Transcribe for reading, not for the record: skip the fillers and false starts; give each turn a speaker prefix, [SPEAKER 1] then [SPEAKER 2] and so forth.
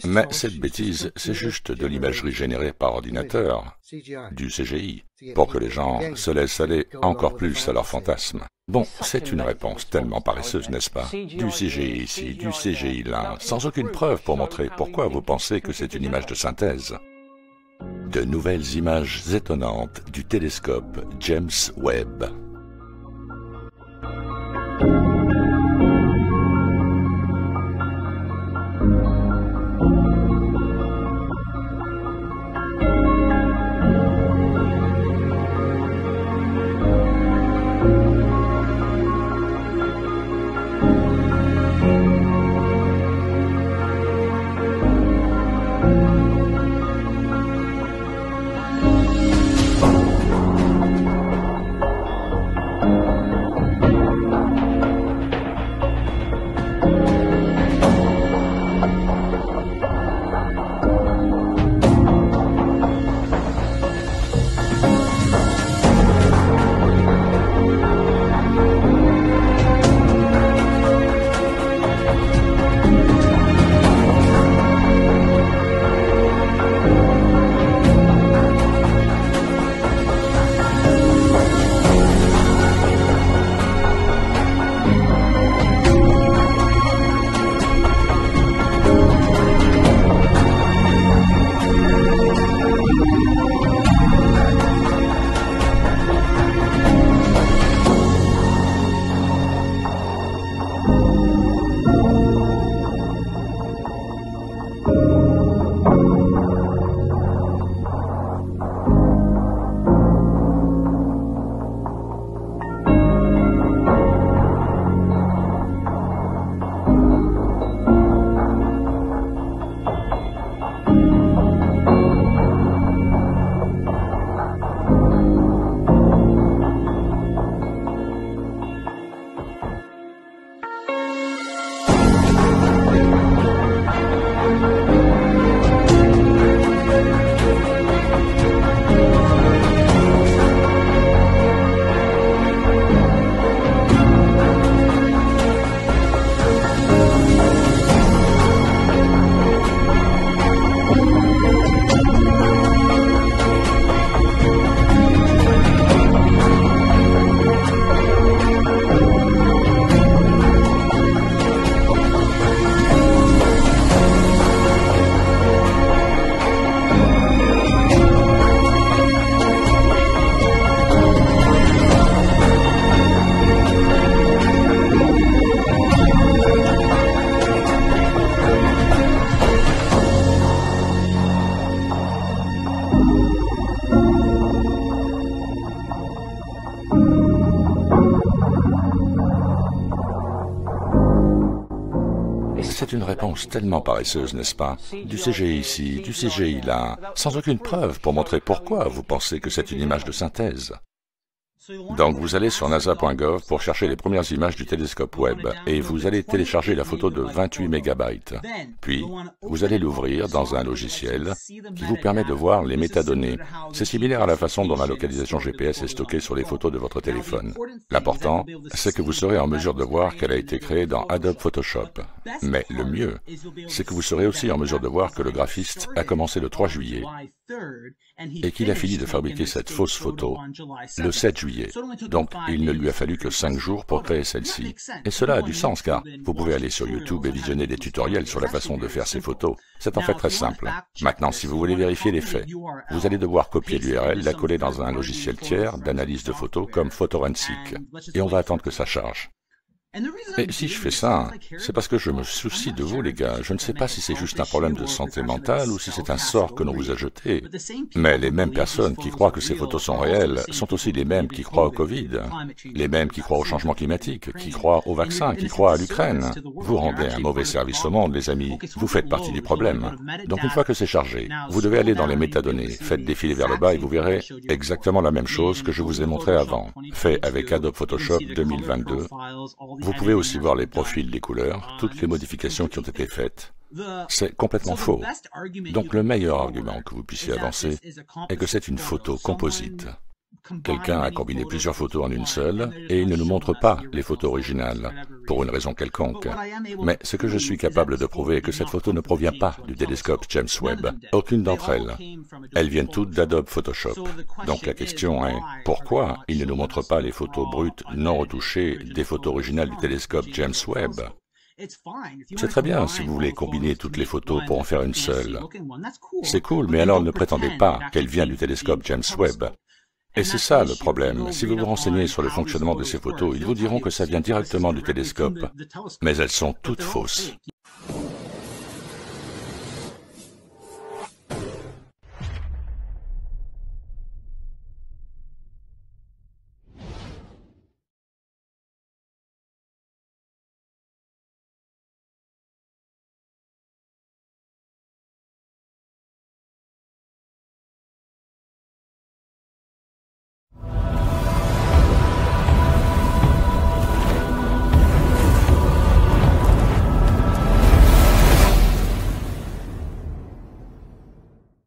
[SPEAKER 1] Mais cette bêtise, c'est juste de l'imagerie générée par ordinateur, du CGI, pour que les gens se laissent aller encore plus à leurs fantasmes. Bon, c'est une réponse tellement paresseuse, n'est-ce pas? Du CGI ici, du CGI là, sans aucune preuve pour montrer pourquoi vous pensez que c'est une image de synthèse. De nouvelles images étonnantes du télescope James Webb. C'est une réponse tellement paresseuse, n'est-ce pas? Du CGI ici, du CGI là, sans aucune preuve pour montrer pourquoi vous pensez que c'est une image de synthèse. Donc vous allez sur nasa.gov pour chercher les premières images du télescope Webb et vous allez télécharger la photo de 28 mégabytes. Puis, vous allez l'ouvrir dans un logiciel qui vous permet de voir les métadonnées. C'est similaire à la façon dont la localisation GPS est stockée sur les photos de votre téléphone. L'important, c'est que vous serez en mesure de voir qu'elle a été créée dans Adobe Photoshop. Mais le mieux, c'est que vous serez aussi en mesure de voir que le graphiste a commencé le 3 juillet et qu'il a fini de fabriquer cette fausse photo le 7 juillet. Donc, il ne lui a fallu que 5 jours pour créer celle-ci. Et cela a du sens car vous pouvez aller sur YouTube et visionner des tutoriels sur la façon de faire ces photos. C'est en fait très simple. Maintenant, si vous voulez vérifier les faits, vous allez devoir copier l'URL, la coller dans un logiciel tiers d'analyse de photos comme Photorensic. Et on va attendre que ça charge. Et si je fais ça, c'est parce que je me soucie de vous, les gars. Je ne sais pas si c'est juste un problème de santé mentale ou si c'est un sort que l'on vous a jeté. Mais les mêmes personnes qui croient que ces photos sont réelles sont aussi les mêmes qui croient au Covid, les mêmes qui croient au changement climatique, qui croient au vaccin, qui croient à l'Ukraine. Vous rendez un mauvais service au monde, les amis. Vous faites partie du problème. Donc une fois que c'est chargé, vous devez aller dans les métadonnées, faites défiler vers le bas et vous verrez exactement la même chose que je vous ai montré avant, fait avec Adobe Photoshop 2022. Vous pouvez aussi voir les profils des couleurs, toutes les modifications qui ont été faites. C'est complètement faux. Donc le meilleur argument que vous puissiez avancer est que c'est une photo composite. Quelqu'un a combiné plusieurs photos en une seule et il ne nous montre pas les photos originales, pour une raison quelconque. Mais ce que je suis capable de prouver est que cette photo ne provient pas du télescope James Webb. Aucune d'entre elles. Elles viennent toutes d'Adobe Photoshop. Donc la question est, pourquoi il ne nous montre pas les photos brutes non retouchées des photos originales du télescope James Webb? C'est très bien si vous voulez combiner toutes les photos pour en faire une seule. C'est cool, mais alors ne prétendez pas qu'elle vient du télescope James Webb. Et c'est ça le problème. Si vous vous renseignez sur le fonctionnement de ces photos, ils vous diront que ça vient directement du télescope. Mais elles sont toutes fausses.